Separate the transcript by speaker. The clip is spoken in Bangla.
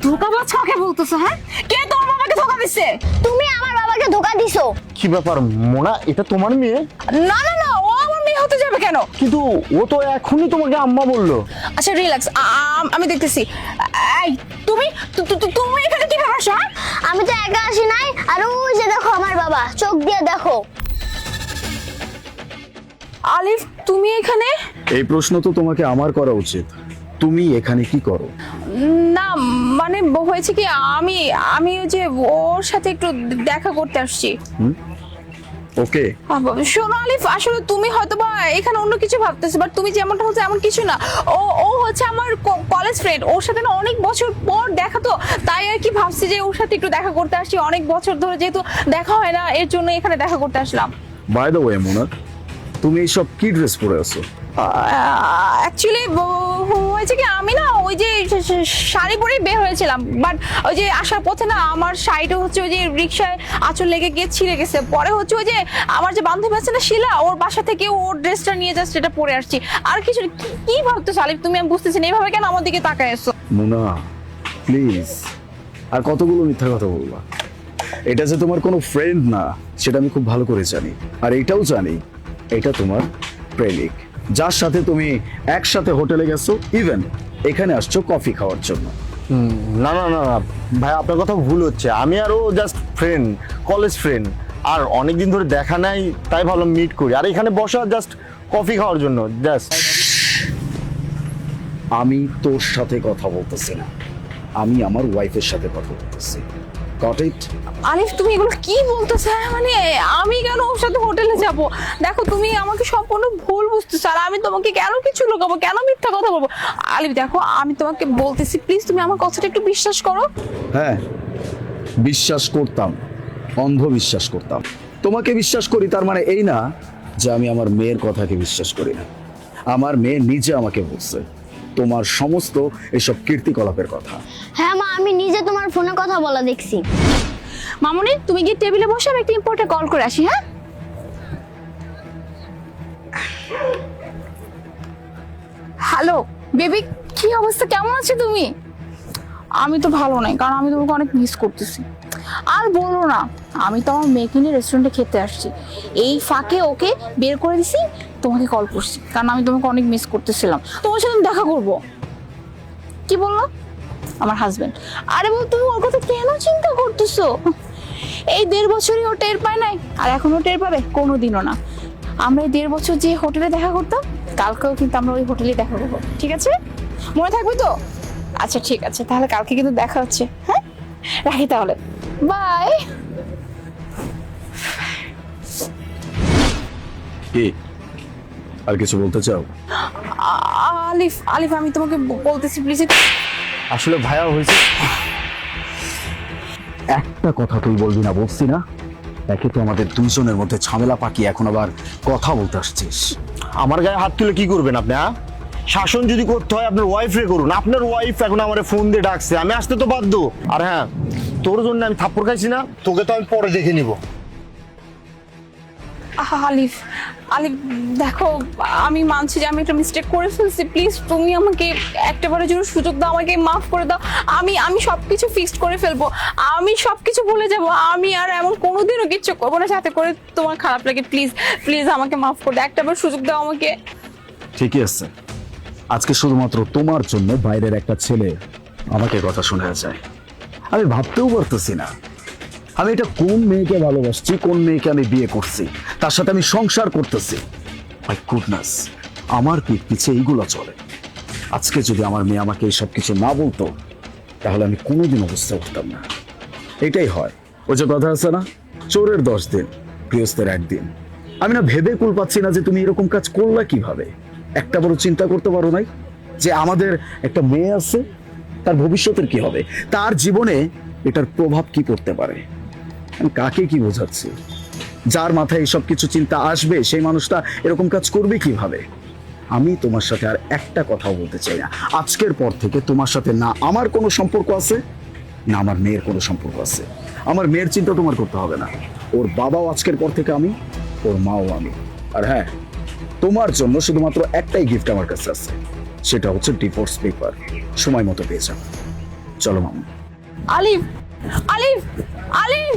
Speaker 1: ধোঁকাবাজ কাকে বলতেছো? হ্যাঁ, কে তোমার বাবাকে ধোঁকা দিচ্ছে?
Speaker 2: তুমি আমার বাবাকে ধোকা দিছো।
Speaker 3: কি ব্যাপার মোনা, এটা তোমার মেয়ে?
Speaker 1: না না না, ও আমার মেয়ে হতে যাবে কেন?
Speaker 3: কিন্তু ও তো এখনই তোমাকে আম্মা বললো।
Speaker 1: আচ্ছা রিল্যাক্স, আমি দেখতেছি। এই তুমি তুমি এখানে কি ভাবছো? হ্যাঁ,
Speaker 2: আমি তো একা আসি নাই, আর ওই যে দেখো আমার বাবা, চোখ দিয়ে দেখো।
Speaker 1: আলিফ তুমি এখানে?
Speaker 4: এই প্রশ্ন তো তোমাকে আমার করা উচিত। তুমি এখানে কি করো?
Speaker 1: না মানে হয়েছে কি, আমি আমি ওই যে ওর সাথে একটু দেখা করতে আসছি।
Speaker 4: ওকে,
Speaker 1: শোনো আলিফ, আসলে তুমি হয়তো বা এখানে অন্য কিছু ভাবতেছো, বাট তুমি যেমনটা হচ্ছে এমন কিছু না। ও ও হচ্ছে আমার কলেজ ফ্রেন্ড, ওর সাথে না অনেক বছর পর দেখা, তো তাই আর কি ভাবছি যে ওর সাথে একটু দেখা করতে আসছি। অনেক বছর ধরে যেহেতু দেখা হয় না, এর জন্য এখানে দেখা করতে আসলাম।
Speaker 4: বাই দ্য ওয়ে মোনা, তুমি এইসব কি ড্রেস পরে আছো?
Speaker 1: অ্যাকচুয়ালি হয়েছে কি, আমি না ওই যে শাড়ি পরেই বের হয়েছিলাম, বাট ওই যে আসার পথে না আমার শাড়িটা হচ্ছে ওই যে রিক্সায় আঁচল লেগে গিয়ে ছিঁড়ে গেছে। পরে হচ্ছে ওই যে আমার যে বান্ধবী আছে না শিলা, ওর বাসা থেকে ওর ড্রেসটা নিয়ে জাস্ট এটা পরে আসছি। আর কিছু না। কি ভাবতেছো আলিফ তুমি? আমি বুঝতেছি না, এইভাবে কেন আমার দিকে তাকায় আছো?
Speaker 4: মোনা প্লিজ, আর কতগুলো মিথ্যা কথা বলবা? এটা যে তোমার কোনো ফ্রেন্ড না সেটা আমি খুব ভালো করে জানি, আর এটাও জানি এটা তোমার প্রেমিক, যার সাথে তুমি একসাথে হোটেলে গেছো, ইভেন এখানে আসছো কফি খাওয়ার জন্য।
Speaker 3: না না না না ভাই, আপনার কথা ভুল হচ্ছে। আমি আর ও জাস্ট ফ্রেন্ড, কলেজ ফ্রেন্ড, আর অনেকদিন ধরে দেখা নাই, তাই ভাবলাম মিট করি। আর এখানে বসা জাস্ট কফি খাওয়ার জন্য জাস্ট।
Speaker 4: আমি তোর সাথে কথা বলতেছি না, আমি আমার ওয়াইফের সাথে কথা বলতেছি। Got it?
Speaker 1: আলিফ তুমি এগুলো কি বলতেছো? মানে আমি কেন ওর সাথে হোটেলে যাব? দেখো তুমি আমাকে সম্পূর্ণ ভুল বুঝতেছো, আর আমি তোমাকে কেন কিছু লুকাবো, কেন মিথ্যা কথা বলবো? আলিফ দেখো, আমি তোমাকে বলতেছি, প্লিজ তুমি আমার কথাটা একটু বিশ্বাস করো।
Speaker 4: হ্যাঁ, বিশ্বাস করতাম, অন্ধ বিশ্বাস করতাম। তোমাকে বিশ্বাস করি তার মানে এই না যে আমি আমার মেয়ের কথাকে বিশ্বাস করি না। আমার মেয়ে নিজে আমাকে বলছে তোমার সমস্ত এসব কীর্তিকলাপের কথা।
Speaker 2: হ্যাঁ মা, আমি নিজে তোমার ফোনে কথা বলা দেখছি।
Speaker 1: মামুনি তুমি গিয়ে টেবিলে বসে, আমি একটা ইম্পর্টেন্ট কল করে আসি। হ্যাঁ, হ্যালো বেবি, কি অবস্থা, কেমন আছো তুমি? আমি তো ভালো নাই, কারণ আমি তোমাকে অনেক মিস করতেছি। আর বলো না, আমি তো আমার মেয়েকে নিয়ে রেস্টুরেন্টে খেতে আসছি, এই ফাঁকে ওকে বের করে দিছি, তোমাকে কল করছি, কারণ আমি তোমাকে অনেক মিস করতেছিলাম। তোমার সাথে আমি দেখা করব। কি বললো? আমার হাজবেন্ড? আরে বল, তুমি ওর কথা কেন চিন্তা করতেছো? এই 1.5 বছরই ও টের পায় নাই, আর এখনো টের পাবে? কোনোদিনও না। আমরা এই 1.5 বছর যে হোটেলে দেখা করতাম, কালকেও কিন্তু আমরা ওই হোটেলেই দেখা করবো, ঠিক আছে? মনে থাকবে তো? আচ্ছা ঠিক আছে, তাহলে কালকে কিন্তু দেখা হচ্ছে। হ্যাঁ, রাখি তাহলে, বাই।
Speaker 4: কি আর কিছু বলতে চাও?
Speaker 1: আলিফ আলিফ, আমি তোমাকে বলতেছি প্লিজ।
Speaker 3: আসলে ভাইয়া হয়েছে,
Speaker 4: একটা কথা তুই বলবি না বলছি না? একে তো আমাদের দুইজনের মধ্যে ঝামেলা পাকিয়ে এখন আবার কথা বলতে আসছিস।
Speaker 3: আমার গায়ে হাত তুলে কি করবেন আপনি? হ্যাঁ, শাসন যদি করতে হয় আপনার ওয়াইফ রে করুন। আপনার ওয়াইফ এখন আমার ফোন দিয়ে ডাকছে, আমি আসতে তো বাধ্য। আর হ্যাঁ, তোর জন্য আমি থাপ্পড় খাইছি না, তোকে তো আমি পরে দেখে নিব।
Speaker 1: আলিফ আলিফ দেখো, আমি মানছি যে আমি একটা মিস্টেক করে ফেলছি, প্লিজ তুমি আমাকে একটাবারের জন্য সুযোগ দাও, আমাকে মাফ করে দাও। আমি আমি সবকিছু ফিক্সড করে ফেলবো, আমি সবকিছু ভুলে যাব, আমি আর এমন কোনোদিনও কিচ্ছু করবো না যাতে করে তোমার খারাপ লাগে। প্লিজ প্লিজ আমাকে মাফ করে দাও, একটাবার সুযোগ দাও আমাকে।
Speaker 4: ঠিকই আছে, আজকে শুধুমাত্র তোমার জন্য বাইরের একটা ছেলে আমাকে কথা শোনা যায়। আমি ভাবতেও পারতেছি না আমি এটা কোন মেয়েকে ভালোবাসছি, কোন মেয়েকে আমি বিয়ে করছি, তার সাথে আমি সংসার করতেছি। মাই গুডনেস, আমার পিছে এইগুলো চলে। আজকে যদি আমার মেয়ে আমাকে এই সব কিছু না বলতো, তাহলে আমি কোনোদিনও বুঝতে পারতাম না। এটাই হয়, ওই যে কথা আছে না, চোরের 10 দিন গৃহস্থের 1 দিন। আমি না ভেবে কুল পাচ্ছি না যে তুমি এরকম কাজ করলা কিভাবে। একটা বড় চিন্তা করতে পারো নাই যে আমাদের একটা মেয়ে আছে, তার ভবিষ্যতের কি হবে, তার জীবনে এটার প্রভাব কি পড়তে পারে। আমি কাকে কি বোঝাচ্ছি? যার মাথায় এসব কিছু চিন্তা আসবে সেই মানুষটা এরকম কাজ করবে কিভাবে? আমি তোমার সাথে আর একটা কথাও বলতে চাই না। আজকের পর থেকে তোমার সাথে না আমার কোনো সম্পর্ক আছে, না আমার মেয়ের কোনো সম্পর্ক আছে। আমার মেয়ের চিন্তা তোমার করতে হবে না। ওর বাবাও আজকের পর থেকে আমি, ওর মাও আমি। আর হ্যাঁ, তোমার জন্য শুধুমাত্র একটাই গিফট আমার কাছে আছে, সেটা হচ্ছে ডিভোর্স পেপার। সময় মতো পেয়ে যাও। চলো মামু।
Speaker 1: আলিফ আলিফ আলিফ